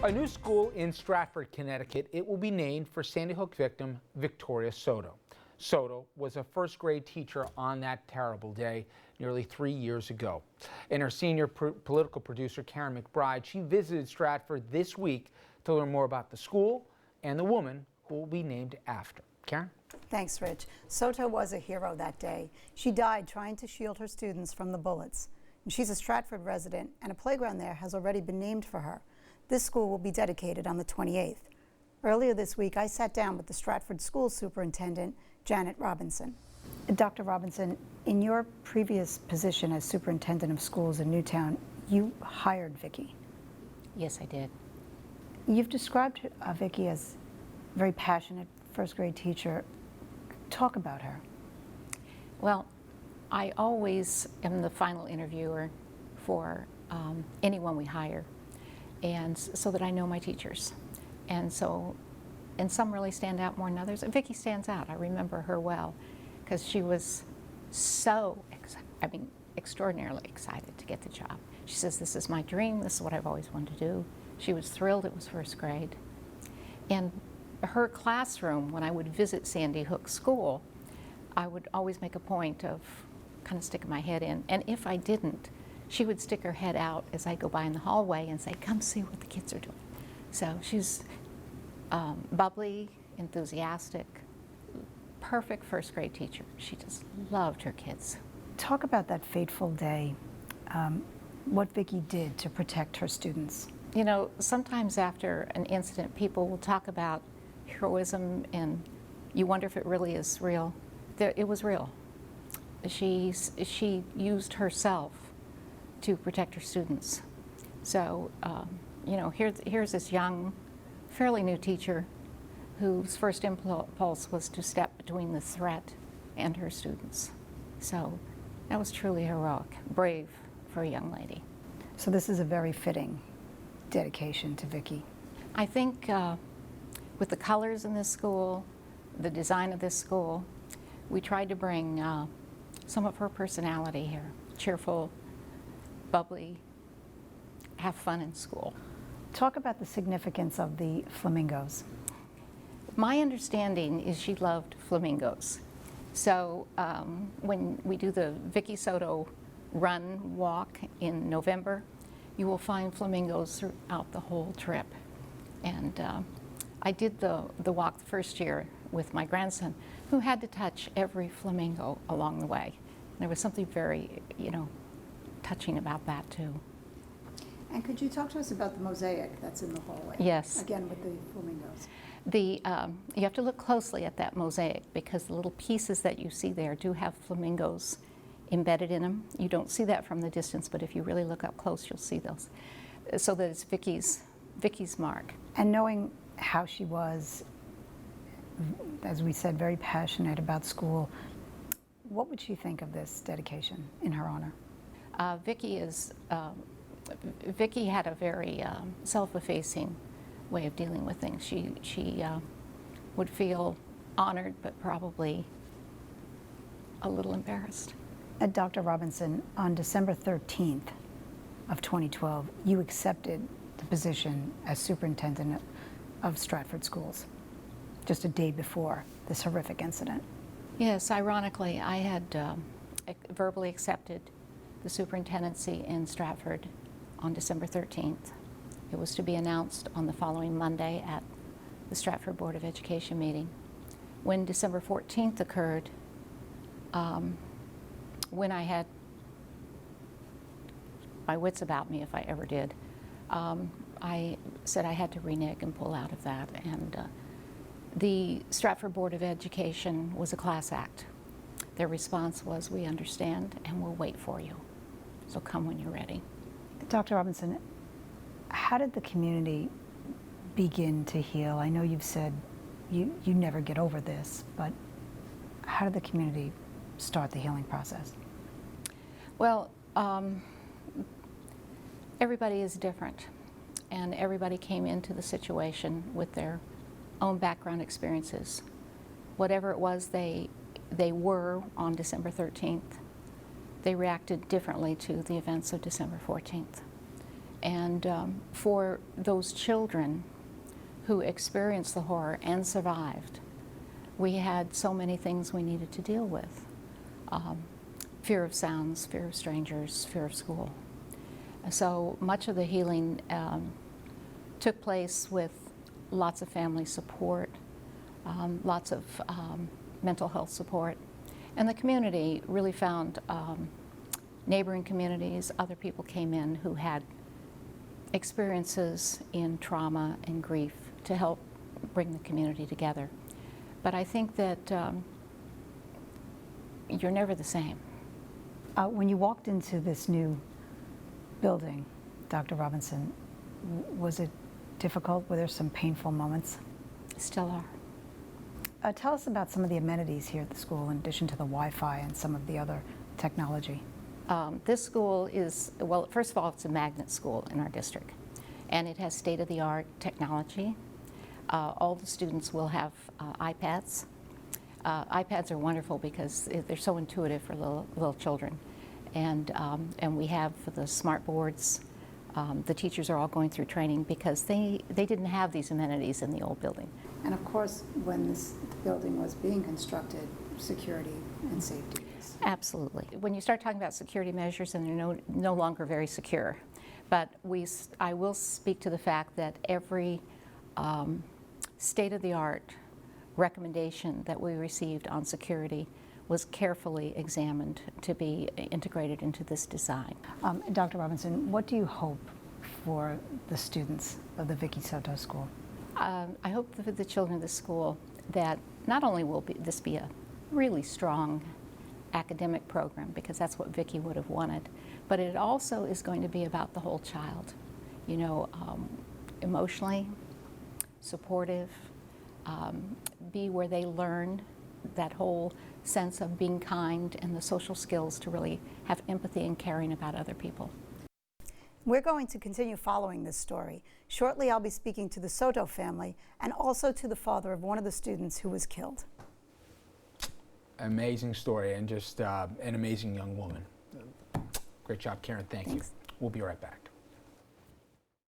A new school in Stratford, Connecticut. It will be named for Sandy Hook victim Victoria Soto. Soto was a first grade teacher on that terrible day nearly 3 years ago. And her senior political producer, Caryn McBride, she visited Stratford this week to learn more about the school and the woman who will be named after. Caryn? Thanks, Rich. Soto was a hero that day. She died trying to shield her students from the bullets. And she's a Stratford resident, and a playground there has already been named for her. This school will be dedicated on the 28th. Earlier this week, I sat down with the Stratford School Superintendent, Janet Robinson. Dr. Robinson, in your previous position as Superintendent of Schools in Newtown, you hired Vicki. Yes, I did. You've described Vicki as a very passionate first grade teacher. Talk about her. Well, I always am the final interviewer for anyone we hire, and so that I know my teachers. And some really stand out more than others. And Vicki stands out. I remember her well because she was so, extraordinarily excited to get the job. She says, "This is my dream. This is what I've always wanted to do." She was thrilled it was first grade. And her classroom, when I would visit Sandy Hook School, I would always make a point of kind of sticking my head in. And if I didn't, she would stick her head out as I go by in the hallway and say, "Come see what the kids are doing." So she's bubbly, enthusiastic, perfect first grade teacher. She just loved her kids. Talk about that fateful day, what Vicki did to protect her students. You know, sometimes after an incident, people will talk about heroism and you wonder if it really is real. It was real. She used herself to protect her students. So, you know, here's this young, fairly new teacher whose first impulse was to step between the threat and her students. So that was truly heroic, brave for a young lady. So this is a very fitting dedication to Vicki. I think with the colors in this school, the design of this school, we tried to bring some of her personality here. Cheerful, bubbly, have fun in school. Talk about the significance of the Flamingos. My understanding is she loved flamingos. So when we do the Vicki Soto run walk in November, you will find flamingos throughout the whole trip. And I did the walk the first year with my grandson, who had to touch every flamingo along the way. And there was something very, touching about that too. And could you talk to us about the mosaic that's in the hallway? Yes. Again, with the flamingos. You have to look closely at that mosaic because the little pieces that you see there do have flamingos embedded in them. You don't see that from the distance, but if you really look up close, you'll see those. So that it's Vicki's mark. And knowing how she was, as we said, very passionate about school, what would she think of this dedication in her honor? Vicki had a very self-effacing way of dealing with things. She would feel honored, but probably a little embarrassed. Dr. Robinson, on December 13th of 2012, you accepted the position as superintendent of Stratford Schools, just a day before this horrific incident. Yes, ironically, I had verbally accepted the superintendency in Stratford on December 13th. It was to be announced on the following Monday at the Stratford Board of Education meeting. When December 14th occurred, when I had my wits about me, if I ever did, I said I had to renege and pull out of that. And the Stratford Board of Education was a class act. Their response was, "We understand and we'll wait for you. So come when you're ready." Dr. Robinson, how did the community begin to heal? I know you've said you never get over this, but how did the community start the healing process? Well, everybody is different, and everybody came into the situation with their own background experiences. Whatever it was they were on December 13th, they reacted differently to the events of December 14th. And for those children who experienced the horror and survived, we had so many things we needed to deal with. Fear of sounds, fear of strangers, fear of school. So much of the healing took place with lots of family support, lots of mental health support. And the community really found neighboring communities, other people came in who had experiences in trauma and grief to help bring the community together. But I think that you're never the same. When you walked into this new building, Dr. Robinson, was it difficult? Were there some painful moments? Still are. Tell us about some of the amenities here at the school, in addition to the Wi-Fi and some of the other technology. This school is, well, first of all, it's a magnet school in our district, and it has state-of-the-art technology. All the students will have iPads. iPads are wonderful because they're so intuitive for little children. And we have the smart boards. The teachers are all going through training because they didn't have these amenities in the old building. And of course, when this building was being constructed, security and safety. Absolutely. When you start talking about security measures, and they're no longer very secure. But I will speak to the fact that every state-of-the-art recommendation that we received on security was carefully examined to be integrated into this design. Dr. Robinson, what do you hope for the students of the Vicki Soto School? I hope for the children of the school that not only will this be a really strong academic program, because that's what Vicki would have wanted, but it also is going to be about the whole child. You know, emotionally supportive, be where they learn that whole sense of being kind and the social skills to really have empathy and caring about other people. We're going to continue following this story. Shortly, I'll be speaking to the Soto family and also to the father of one of the students who was killed. Amazing story, and just an amazing young woman. Great job, Caryn. Thank you. We'll be right back.